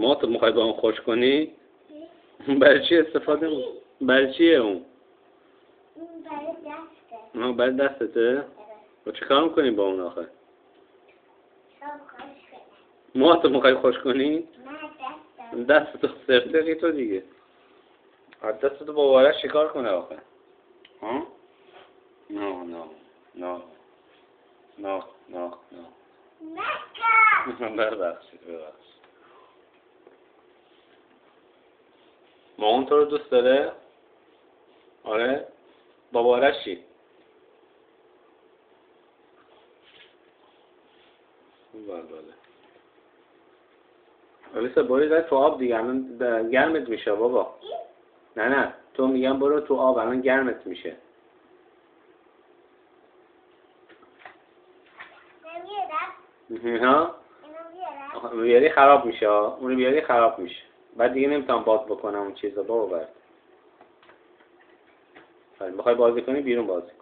ما تو میخوای با اون خوش کنی؟ برای چی استفاده برای چیه اون؟ برای دسته. اون برای دستته؟ و چی کار میکنی با اون آخه؟ ما تو میخوای خوش کنی؟ نه دست تو سرتقی تو دیگه. دست تو با وارش چیکار کنه آخه؟ ها؟ نه نه نه نه نه نه ببخشید. مامان تو رو دوست داره؟ آره؟ بابا آرش چی؟ بله. الیسا برو تو آب دیگه، الان گرمت میشه بابا. نه تو میگم برو تو آب، الان گرمت میشه. ها؟ بیاری خراب میشه ها، اونو بیاری خراب میشه. بعد دیگه نمیتونم باد بکنم اون چیزا بابا. بعد بخوای بازی کنی بیرون بازی.